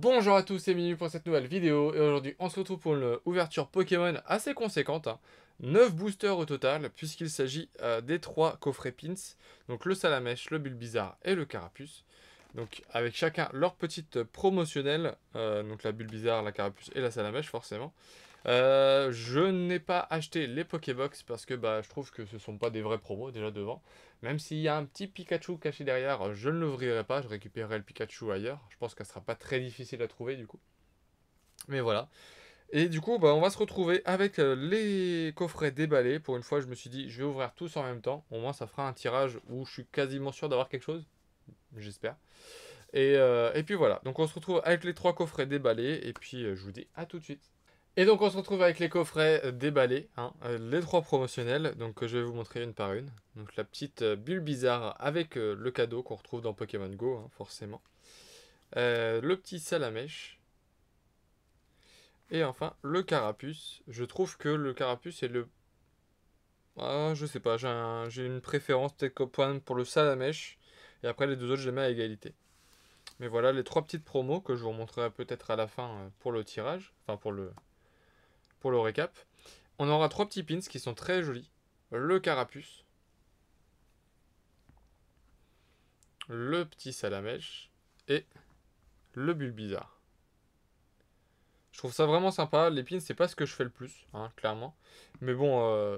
Bonjour à tous, c'est Minu pour cette nouvelle vidéo et aujourd'hui on se retrouve pour une ouverture Pokémon assez conséquente, hein. 9 boosters au total puisqu'il s'agit des 3 coffrets pins, donc le Salamèche, le Bulbizarre et le Carapuce. Donc avec chacun leur petite promotionnelle, donc la Bulbizarre, la Carapuce et la Salamèche forcément. Je n'ai pas acheté les Pokébox parce que je trouve que ce sont pas des vrais promos déjà devant. Même s'il y a un petit Pikachu caché derrière, je ne l'ouvrirai pas, je récupérerai le Pikachu ailleurs. Je pense qu'elle sera pas très difficile à trouver du coup. Mais voilà. Et du coup, on va se retrouver avec les coffrets déballés. Pour une fois, je me suis dit, je vais ouvrir tous en même temps. Au moins, ça fera un tirage où je suis quasiment sûr d'avoir quelque chose. J'espère. Et puis voilà. Donc on se retrouve avec les 3 coffrets déballés. Et puis je vous dis à tout de suite. Et donc on se retrouve avec les coffrets déballés, hein, les 3 promotionnels, donc je vais vous montrer une par une. Donc la petite bulle bizarre avec le cadeau qu'on retrouve dans Pokémon Go, hein, forcément. Le petit Salamèche. Et enfin le Carapuce. Je trouve que le Carapuce est le... Ah, je sais pas, j'ai une préférence peut-être pour le Salamèche. Et après les deux autres je les mets à égalité. Mais voilà les 3 petites promos que je vous montrerai peut-être à la fin pour le tirage. Enfin pour le récap. On aura 3 petits pins qui sont très jolis. Le Carapuce, le petit Salamèche et le Bulbizarre. Je trouve ça vraiment sympa. Les pins, c'est pas ce que je fais le plus, hein, clairement. Mais bon,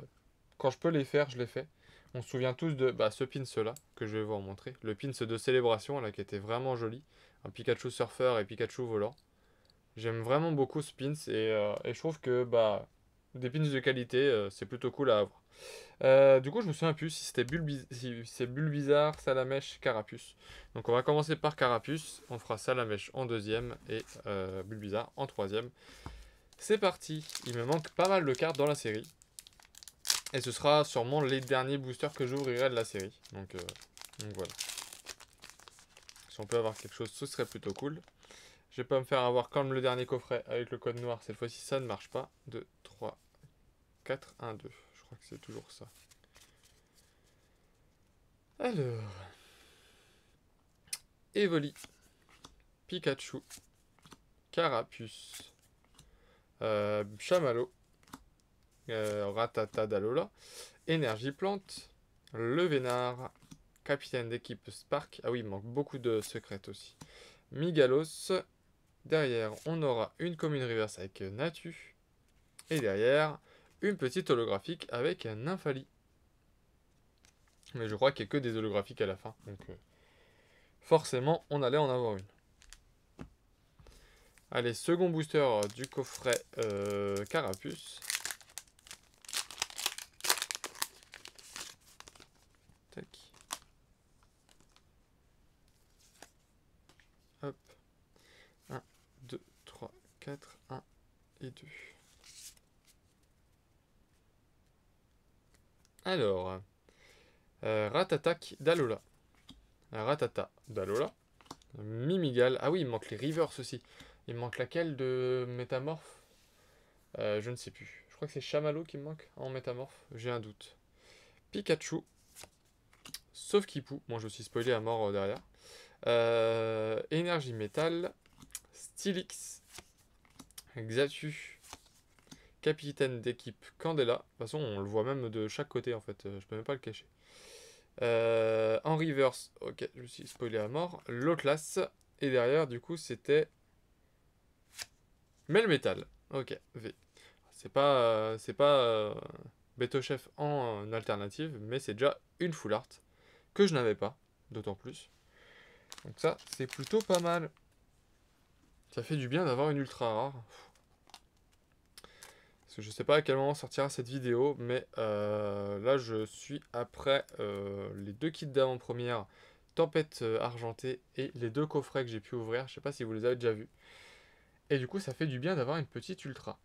quand je peux les faire, je les fais. On se souvient tous de ce pins-là, que je vais vous montrer. Le pins de célébration, là, qui était vraiment joli. Un Pikachu surfeur et Pikachu volant. J'aime vraiment beaucoup ce pins et je trouve que des pins de qualité, c'est plutôt cool à avoir. Du coup, je me souviens plus si c'était si c'est Bulbizarre, Salamèche, Carapuce. Donc, on va commencer par Carapuce. On fera Salamèche en deuxième et Bulbizarre en troisième. C'est parti. Il me manque pas mal de cartes dans la série. Et ce sera sûrement les derniers boosters que j'ouvrirai de la série. Donc voilà. Si on peut avoir quelque chose, ce serait plutôt cool. Je vais pas me faire avoir comme le dernier coffret avec le code noir. Cette fois-ci, ça ne marche pas. 2, 3, 4, 1, 2. Je crois que c'est toujours ça. Alors, Evoli, Pikachu, Carapuce, Chamallow, Ratata d'Alola, Énergie Plante, le Vénard, capitaine d'équipe Spark. Ah oui, il manque beaucoup de secrets aussi. Migalos. Derrière, on aura une commune reverse avec Natu. Et derrière, une petite holographique avec Nymphali. Mais je crois qu'il n'y a que des holographiques à la fin. Donc forcément, on allait en avoir une. Allez, second booster du coffret Carapuce. Tac. Hop. 1, 2, 3, 4, 1 et 2. Alors, Ratatak d'Alola. Ratata d'Alola. Mimigal. Ah oui, il manque les Rivers aussi. Il manque laquelle de Métamorphe? Je ne sais plus. Je crois que c'est Chamallow qui me manque en Métamorphe. J'ai un doute. Pikachu. Sauf Kipou. Moi, je suis spoilé à mort derrière. Énergie Métal. Stylix. Xatu. Capitaine d'équipe Candela. De toute façon, on le voit même de chaque côté en fait. Je peux même pas le cacher. En reverse, ok, je me suis spoilé à mort. Loclas. Et derrière, du coup, c'était Melmetal. Ok, V. C'est pas Beto Chef en alternative, mais c'est déjà une full art que je n'avais pas, d'autant plus. Donc ça, c'est plutôt pas mal. Ça fait du bien d'avoir une ultra rare. Parce que je sais pas à quel moment sortira cette vidéo, mais là je suis après les 2 kits d'avant-première, Tempête argentée et les 2 coffrets que j'ai pu ouvrir. Je sais pas si vous les avez déjà vus. Et du coup, ça fait du bien d'avoir une petite ultra.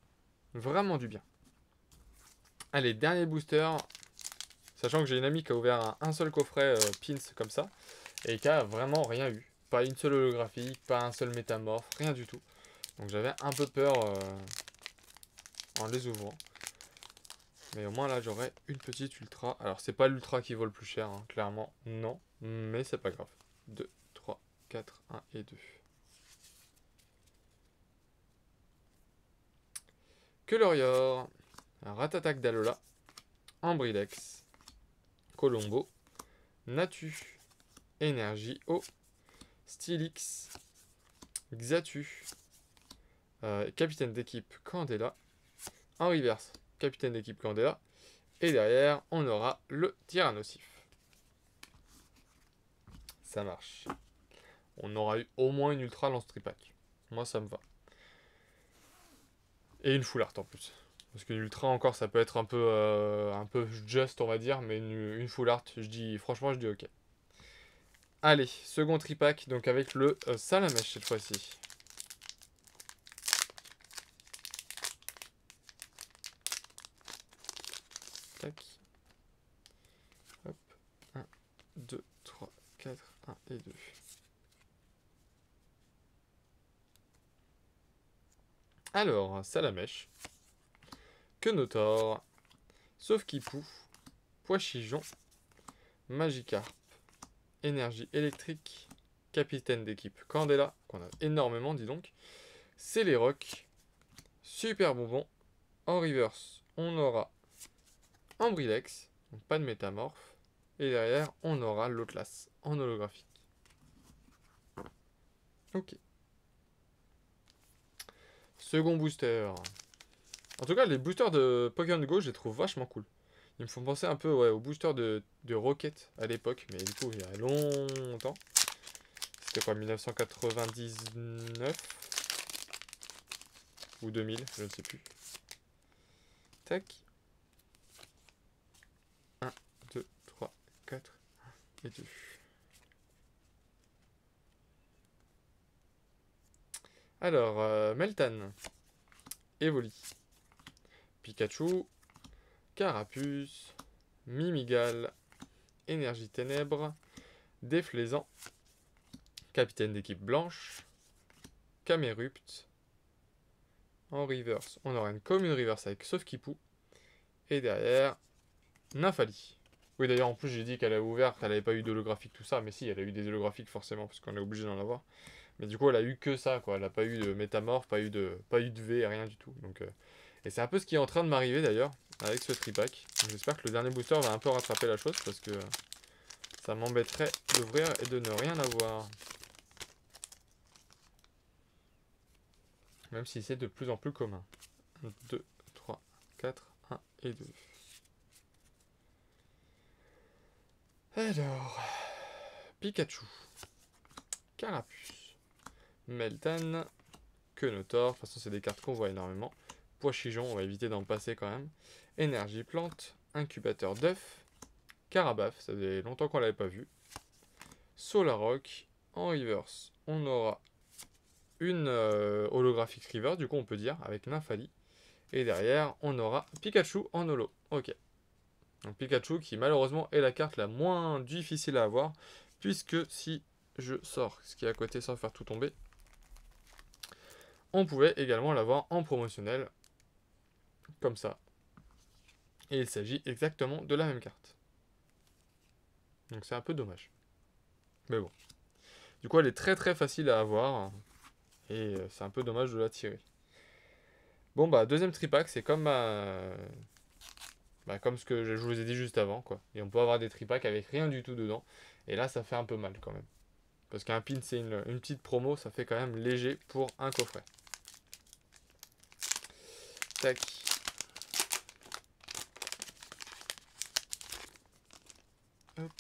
Vraiment du bien. Allez, dernier booster. Sachant que j'ai une amie qui a ouvert un seul coffret pins comme ça et qui a vraiment rien eu. Pas une seule holographique, pas un seul métamorphe, rien du tout. Donc j'avais un peu peur en les ouvrant. Mais au moins là j'aurai une petite ultra. Alors c'est pas l'ultra qui vaut le plus cher, hein, clairement, non. Mais c'est pas grave. 2, 3, 4, 1 et 2. Colorior, Ratatak d'Alola, Ambrilex, Colombo, Natu, Énergie Eau, Stylix, Xatu, capitaine d'équipe Candela, en reverse, capitaine d'équipe Candela, et derrière, on aura le Tyrannosif. Ça marche. On aura eu au moins une ultra lance tripack. Moi, ça me va. Et une full art en plus. Parce qu'une ultra encore, ça peut être un peu just, on va dire, mais une full art, franchement, je dis ok. Allez, second tripack, donc avec le Salamèche cette fois-ci. Tac. Hop. 1, 2, 3, 4, 1 et 2. Alors, Salamèche. Quenotor. Sauf-qui-pou. Poichijon. Magikarp. Énergie électrique. Capitaine d'équipe Candela, qu'on a énormément, dis donc. Céléroc. Super bonbon. En reverse, on aura Ambrilex, donc pas de métamorphe. Et derrière, on aura l'Otlas en holographique. Ok. Second booster. En tout cas, les boosters de Pokémon Go, je les trouve vachement cool. Ils me font penser un peu aux boosters de Rocket à l'époque, mais du coup, il y a longtemps. C'était quoi, 1999 ou 2000, je ne sais plus. Tac. 1, 2, 3, 4 et 2. Alors, Meltan, Evoli, Pikachu, Carapuce, Mimigal, Énergie Ténèbres, Déflaisant, Capitaine d'équipe Blanche, Camerupt. En reverse, on aura une commune reverse avec Sauf-qui-pou. Et derrière, Nymphali. Oui, d'ailleurs, en plus, j'ai dit qu'elle a ouvert, qu'elle n'avait pas eu d'holographique, tout ça. Mais si, elle a eu des holographiques, forcément, parce qu'on est obligé d'en avoir. Mais du coup, elle a eu que ça, quoi. Elle n'a pas eu de métamorphe, pas eu de V, rien du tout. Donc, et c'est un peu ce qui est en train de m'arriver, d'ailleurs, avec ce tripack. J'espère que le dernier booster va un peu rattraper la chose, parce que ça m'embêterait d'ouvrir et de ne rien avoir. Même si c'est de plus en plus commun. 1, 2, 3, 4, 1 et 2. Alors, Pikachu, Carapuce, Meltan, Quenotor, de toute façon c'est des cartes qu'on voit énormément. Poichijon, on va éviter d'en passer quand même. Énergie Plante, Incubateur d'œuf, Carabaf, ça faisait longtemps qu'on l'avait pas vu. Solaroc, en reverse, on aura une holographique river, du coup on peut dire, avec Nymphali. Et derrière, on aura Pikachu en holo. Ok. Donc Pikachu qui malheureusement est la carte la moins difficile à avoir, puisque si je sors ce qui est à côté sans faire tout tomber, on pouvait également l'avoir en promotionnel, comme ça. Et il s'agit exactement de la même carte. Donc c'est un peu dommage. Mais bon. Du coup elle est très très facile à avoir, et c'est un peu dommage de la tirer. Bon bah deuxième tripack, c'est comme comme ce que je vous ai dit juste avant, quoi. Et on peut avoir des tripacks avec rien du tout dedans. Et là, ça fait un peu mal quand même. Parce qu'un pin, c'est une petite promo, ça fait quand même léger pour un coffret. Tac. Hop.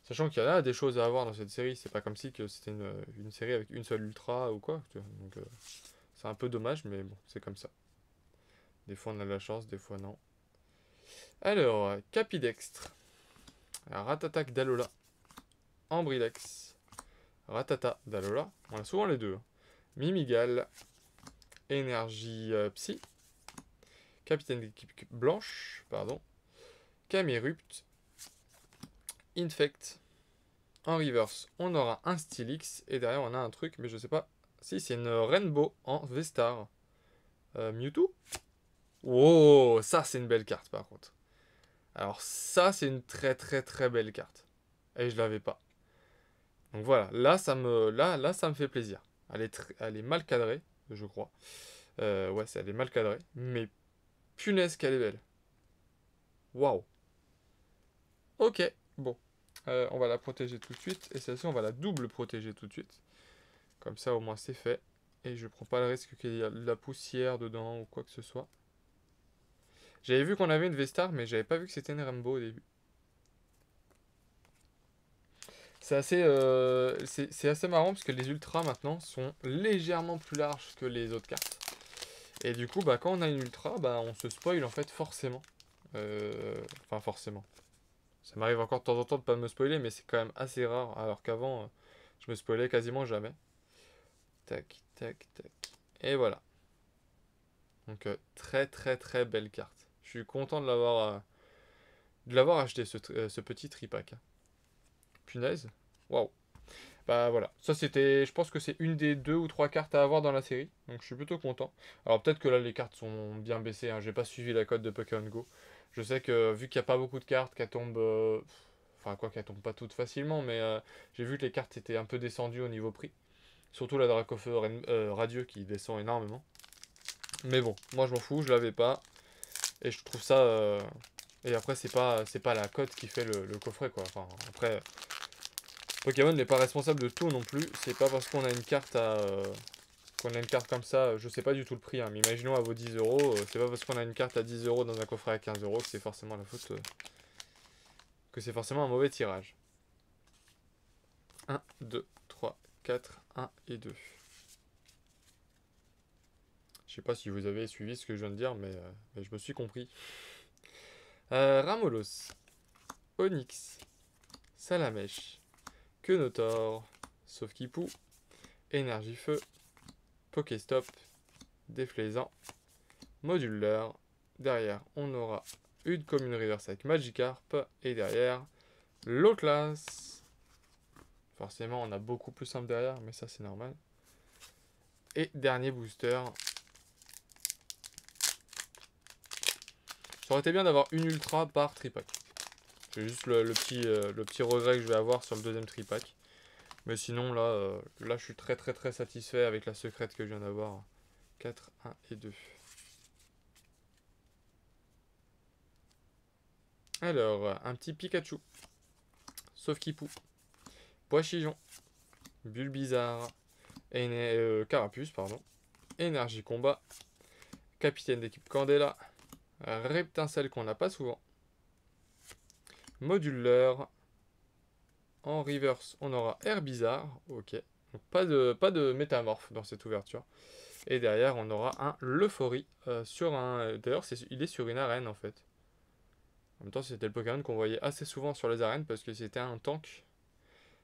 Sachant qu'il y a des choses à avoir dans cette série, c'est pas comme si que c'était une série avec une seule ultra ou quoi. Donc c'est un peu dommage, mais bon, c'est comme ça. Des fois on a de la chance, des fois non. Alors, Capidextre, Ratatak d'Alola, Ambrilex, Ratata d'Alola, on a souvent les deux. Hein. Mimigal, Énergie Psy, Capitaine d'équipe Blanche, pardon, Camerupt, Infect. En reverse, on aura un Stylix, et derrière on a un truc, mais je sais pas si c'est une Rainbow en V-Star. Mewtwo. Oh, ça c'est une belle carte par contre. Alors ça c'est une très très très belle carte. Et je l'avais pas. Donc voilà, là ça me fait plaisir. Elle est mal cadrée, je crois. Ouais, elle est mal cadrée. Mais punaise qu'elle est belle. Waouh. Ok, bon. On va la protéger tout de suite. Et celle-ci, on va la double protéger tout de suite. Comme ça, au moins, c'est fait. Et je prends pas le risque qu'il y ait de la poussière dedans ou quoi que ce soit. J'avais vu qu'on avait une V-Star, mais j'avais pas vu que c'était une Rainbow au début. C'est assez marrant parce que les Ultras maintenant sont légèrement plus larges que les autres cartes. Et du coup, bah, quand on a une Ultra, bah, on se spoil en fait forcément. Enfin, forcément. Ça m'arrive encore de temps en temps de pas me spoiler, mais c'est quand même assez rare. Alors qu'avant, je me spoilais quasiment jamais. Tac, tac, tac. Et voilà. Donc, très très très belle carte. Je suis content de l'avoir acheté, ce petit tripack. Punaise. Waouh. Bah voilà, ça c'était, je pense que c'est une des 2 ou 3 cartes à avoir dans la série, donc je suis plutôt content. Alors peut-être que là les cartes sont bien baissées, hein. J'ai pas suivi la cote de Pokémon Go. Je sais que vu qu'il n'y a pas beaucoup de cartes, qu'elles tombent, enfin quoi qu'elles tombent pas toutes facilement, mais j'ai vu que les cartes étaient un peu descendues au niveau prix. Surtout la Dracofeu Radieux qui descend énormément. Mais bon, moi je m'en fous, je l'avais pas, et je trouve ça... Et après c'est pas la cote qui fait le coffret quoi, enfin après... Pokémon n'est pas responsable de tout non plus. C'est pas parce qu'on a une carte qu'on a une carte comme ça, je sais pas du tout le prix, hein, mais imaginons à vos 10 euros, c'est pas parce qu'on a une carte à 10 euros dans un coffret à 15 euros que c'est forcément la faute, que c'est forcément un mauvais tirage. 1, 2, 3, 4, 1 et 2. Je sais pas si vous avez suivi ce que je viens de dire, mais je me suis compris. Ramolos, Onyx, Salamèche, Quenotor, Sauf-Kipou, Énergie Feu, Pokéstop, Déflaisant, Moduleur. Derrière, on aura une commune reverse avec Magikarp. Et derrière, l'eau classe. Forcément, on a beaucoup plus simple derrière, mais ça, c'est normal. Et dernier booster. Ça aurait été bien d'avoir une ultra par tripack. C'est juste le petit regret que je vais avoir sur le deuxième tripack. Mais sinon, là, je suis très très très satisfait avec la secrète que je viens d'avoir. 4, 1 et 2. Alors, un petit Pikachu. Sauf-Kipou. Poichijon. Bulbizarre. Carapuce, pardon. Énergie Combat. Capitaine d'équipe Candela. Reptincelle qu'on n'a pas souvent. Moduleur. En reverse, on aura Herbizarre. Ok. Donc pas de métamorphe dans cette ouverture. Et derrière, on aura un Leuphorie sur un... D'ailleurs, il est sur une arène en fait. En même temps, c'était le Pokémon qu'on voyait assez souvent sur les arènes parce que c'était un tank.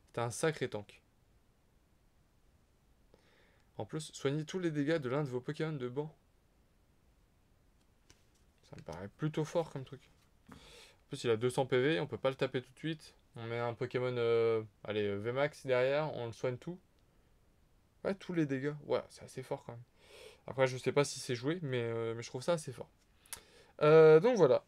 C'était un sacré tank. En plus, soignez tous les dégâts de l'un de vos Pokémon de banc. Ça me paraît plutôt fort comme truc. En plus, il a 200 PV, on peut pas le taper tout de suite. On met un Pokémon, allez, VMAX derrière, on le soigne tout. Ouais, tous les dégâts. Ouais, c'est assez fort quand même. Après, je sais pas si c'est joué, mais je trouve ça assez fort. Donc voilà.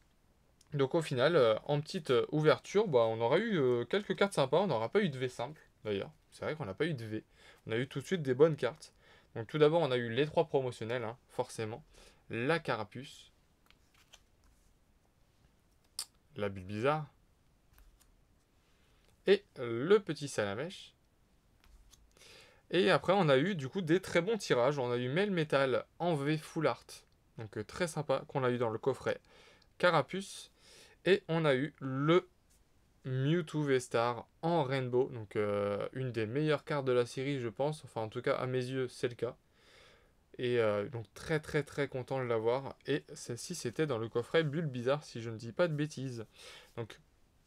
Donc au final, en petite ouverture, bah, on aura eu quelques cartes sympas. On n'aura pas eu de V simple, d'ailleurs. C'est vrai qu'on n'a pas eu de V. On a eu tout de suite des bonnes cartes. Donc tout d'abord, on a eu les 3 promotionnels, hein, forcément. La Carapuce. La Bulbizarre. Et le petit Salamèche. Et après, on a eu du coup des très bons tirages. On a eu Melmetal en V Full Art. Donc très sympa, qu'on a eu dans le coffret Carapuce. Et on a eu le Mewtwo V-Star en Rainbow. Donc une des meilleures cartes de la série, je pense. Enfin, en tout cas, à mes yeux, c'est le cas. Et donc très très très content de l'avoir. Et celle-ci, c'était dans le coffret Bulbizarre, si je ne dis pas de bêtises. Donc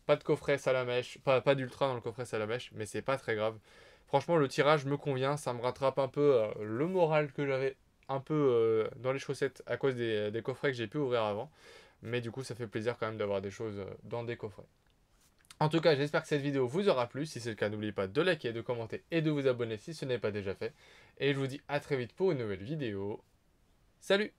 pas de coffret Salamèche, pas d'ultra dans le coffret Salamèche, mais c'est pas très grave. Franchement, le tirage me convient, ça me rattrape un peu le moral que j'avais un peu dans les chaussettes à cause des coffrets que j'ai pu ouvrir avant. Mais du coup, ça fait plaisir quand même d'avoir des choses dans des coffrets. En tout cas, j'espère que cette vidéo vous aura plu. Si c'est le cas, n'oubliez pas de liker, de commenter et de vous abonner si ce n'est pas déjà fait. Et je vous dis à très vite pour une nouvelle vidéo. Salut!